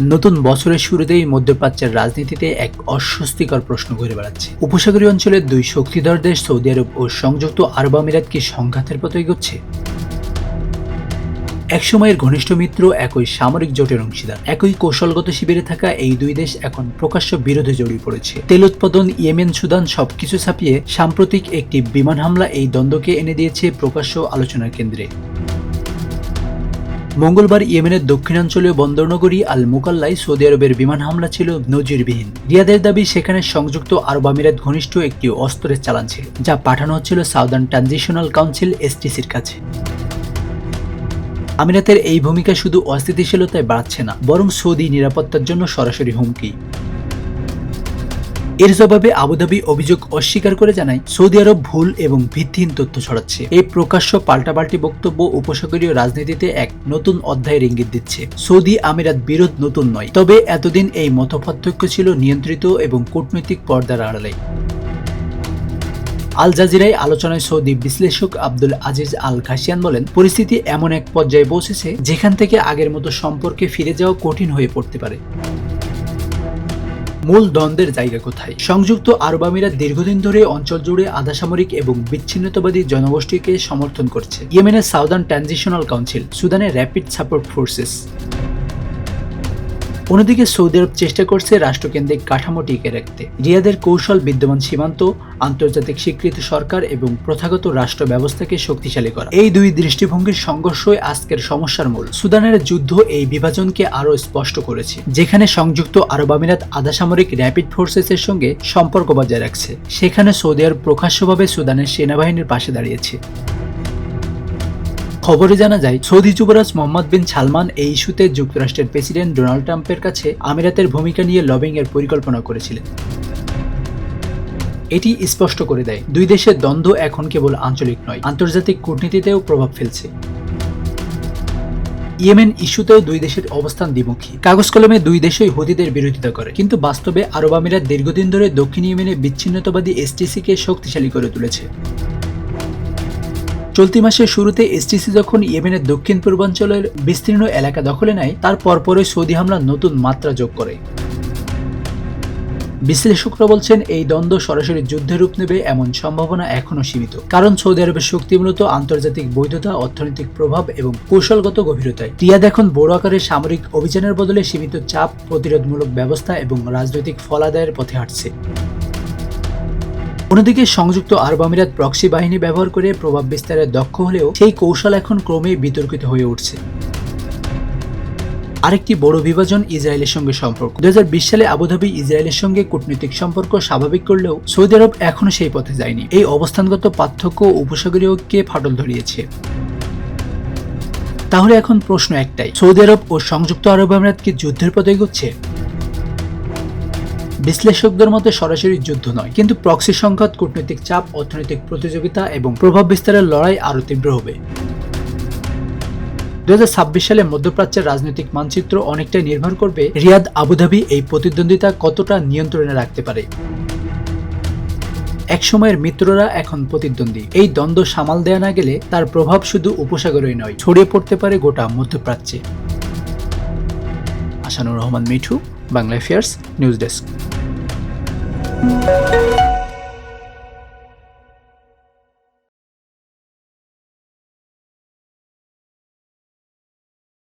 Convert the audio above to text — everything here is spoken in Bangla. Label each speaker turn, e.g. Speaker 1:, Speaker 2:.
Speaker 1: নতুন বছরের শুরুতেই মধ্যপ্রাচ্যের রাজনীতিতে এক অস্বস্তিকর প্রশ্ন ঘুরে বেড়াচ্ছে। উপসাগরীয় অঞ্চলের দুই শক্তিধর দেশ সৌদি আরব ও সংযুক্ত আরব আমিরাত কি সংঘাতের পথে এগোচ্ছে? একসময়ের ঘনিষ্ঠ মিত্র, একই সামরিক জোটের অংশীদার, একই কৌশলগত শিবিরে থাকা এই দুই দেশ এখন প্রকাশ্য বিরোধে জড়িয়ে পড়েছে। তেল উৎপাদন, ইয়েমেন, সুদান সবকিছু ছাপিয়ে সাম্প্রতিক একটি বিমান হামলা এই দ্বন্দ্বকে এনে দিয়েছে প্রকাশ্য আলোচনার কেন্দ্রে। মঙ্গলবার ইয়েমেনের দক্ষিণাঞ্চলীয় বন্দরনগরী আল মুকাল্লায় সৌদি আরবের বিমান হামলা ছিল নজিরবিহীন। রিয়াদের দাবি, সেখানে সংযুক্ত আরব আমিরাত ঘনিষ্ঠ একটি অস্ত্রের চালান ছিল, যা পাঠানো হচ্ছিল সাউদার্ন ট্রানজিশনাল কাউন্সিল এসটিসির কাছে। আমিরাতের এই ভূমিকা শুধু অস্থিতিশীলতায় বাড়ছে না, বরং সৌদি নিরাপত্তার জন্য সরাসরি হুমকি। এর জবাবে আবুধাবি অভিযোগ অস্বীকার করে জানায়, সৌদি আরব ভুল এবং ভিত্তিহীন তথ্য ছড়াচ্ছে। এই প্রকাশ্য পাল্টাপাল্টি বক্তব্য উপসাগরীয় রাজনীতিতে এক নতুন অধ্যায়ের ইঙ্গিত দিচ্ছে। সৌদি আমিরাত বিরোধ নতুন নয়, তবে এতদিন এই মতপার্থক্য ছিল নিয়ন্ত্রিত এবং কূটনৈতিক পর্দার আড়ালে। আল জাজিরায় আলোচনায় সৌদি বিশ্লেষক আব্দুল আজিজ আল ঘাসিয়ান বলেন, পরিস্থিতি এমন এক পর্যায়ে পৌঁছেছে যেখান থেকে আগের মতো সম্পর্কে ফিরে যাওয়া কঠিন হয়ে পড়তে পারে। মূল দ্বন্দ্বের জায়গা কোথায়? সংযুক্ত আরব আমিরাত দীর্ঘদিন ধরে অঞ্চল জুড়ে আধাসামরিক এবং বিচ্ছিন্নতাবাদী জনগোষ্ঠীকে সমর্থন করছে। ইয়েমেনের সাউদার্ন ট্রানজিশনাল কাউন্সিল, সুদানের র্যাপিড সাপোর্ট ফোর্সেস। অন্যদিকে সৌদি আরব চেষ্টা করছে রাষ্ট্রকেন্দ্রিক কাঠামো টিকে রাখতে। রিয়াদের কৌশল বিদ্যমান সীমান্ত, আন্তর্জাতিক স্বীকৃত সরকার এবং প্রথাগত রাষ্ট্র ব্যবস্থাকে শক্তিশালী করা। এই দুই দৃষ্টিভঙ্গির সংঘর্ষই আজকের সমস্যার মূল। সুদানের যুদ্ধ এই বিভাজনকে আরও স্পষ্ট করেছে, যেখানে সংযুক্ত আরব আমিরাত আধাসামরিক র্যাপিড ফোর্সেসের সঙ্গে সম্পর্ক বজায় রাখছে, সেখানে সৌদি আরব প্রকাশ্যভাবে সুদানের সেনাবাহিনীর পাশে দাঁড়িয়েছে। খবরে জানা যায়, সৌদি যুবরাজ মোহাম্মদ বিন সালমান এই ইস্যুতে যুক্তরাষ্ট্রের প্রেসিডেন্ট ডোনাল্ড ট্রাম্পের কাছে আমিরাতের ভূমিকা নিয়ে লবিং এর পরিকল্পনা করেছিলেন। এটি স্পষ্ট করে দেয়, দুই দেশের দ্বন্দ্ব এখন কেবল আঞ্চলিক নয়, আন্তর্জাতিক কূটনীতিতেও প্রভাব ফেলছে। ইয়েমেন ইস্যুতেও দুই দেশের অবস্থান দ্বিমুখী। কাগজ কলমে দুই দেশই হুতিদের বিরোধিতা করে, কিন্তু বাস্তবে আরব আমিরাত দীর্ঘদিন ধরে দক্ষিণ ইয়েমেনে বিচ্ছিন্নতাবাদী এসটিসিকে শক্তিশালী করে তুলেছে। চলতি মাসের শুরুতে এসটিসি যখন ইয়েমেনের দক্ষিণ পূর্বাঞ্চলের বিস্তীর্ণ এলাকা দখলে নেয়, তার পরপরই সৌদি হামলা নতুন মাত্রা যোগ করে। বিশ্লেষকরা বলছেন, এই দ্বন্দ্ব সরাসরি যুদ্ধের রূপ নেবে এমন সম্ভাবনা এখনও সীমিত, কারণ সৌদি আরবের শক্তি মূলত আন্তর্জাতিক বৈধতা, অর্থনৈতিক প্রভাব এবং কৌশলগত গভীরতায়। রিয়াদ এখন বড় আকারের সামরিক অভিযানের বদলে সীমিত চাপ, প্রতিরোধমূলক ব্যবস্থা এবং রাজনৈতিক ফলাদায়ের পথে হাঁটছে। অন্যদিকে সংযুক্ত আরব আমিরাত প্রক্সি বাহিনী ব্যবহার করে প্রভাব বিস্তারে দক্ষ হলেও সেই কৌশল এখন ক্রমেই বিতর্কিত হয়ে উঠছে। আরেকটি বড় বিভাজন ইসরায়েলের সঙ্গে সম্পর্ক। 2020 সালে আবুধাবি ইসরায়েলের সঙ্গে কূটনৈতিক সম্পর্ক স্বাভাবিক করলেও সৌদি আরব এখনো সেই পথে যায়নি। এই অবস্থানগত পার্থক্য উপসাগরীয়কে ফাটল ধরিয়েছে। তাহলে এখন প্রশ্ন একটাই, সৌদি আরব ও সংযুক্ত আরব আমিরাত কি যুদ্ধের পথে এগোচ্ছে? বিশ্লেষকদের মতে সরাসরি যুদ্ধ নয়, কিন্তু প্রক্সি সংঘাত, কূটনৈতিক চাপ, অর্থনৈতিক প্রতিযোগিতা এবং প্রভাব বিস্তারের লড়াই আরও তীব্র হবে। 2026 সালে মধ্যপ্রাচ্যের রাজনৈতিক মানচিত্র অনেকটাই নির্ভর করবে রিয়াদ আবুধাবি এই প্রতিদ্বন্দ্বিতা কতটা নিয়ন্ত্রণে রাখতে পারে। একসময়ের মিত্ররা এখন প্রতিদ্বন্দ্বী। এই দ্বন্দ্ব সামাল দেয়া না গেলে তার প্রভাব শুধু উপসাগরেই নয়, ছড়িয়ে পড়তে পারে গোটা মধ্যপ্রাচ্যে। Asanur Rahman Mithu, Bangla affairs, news desk.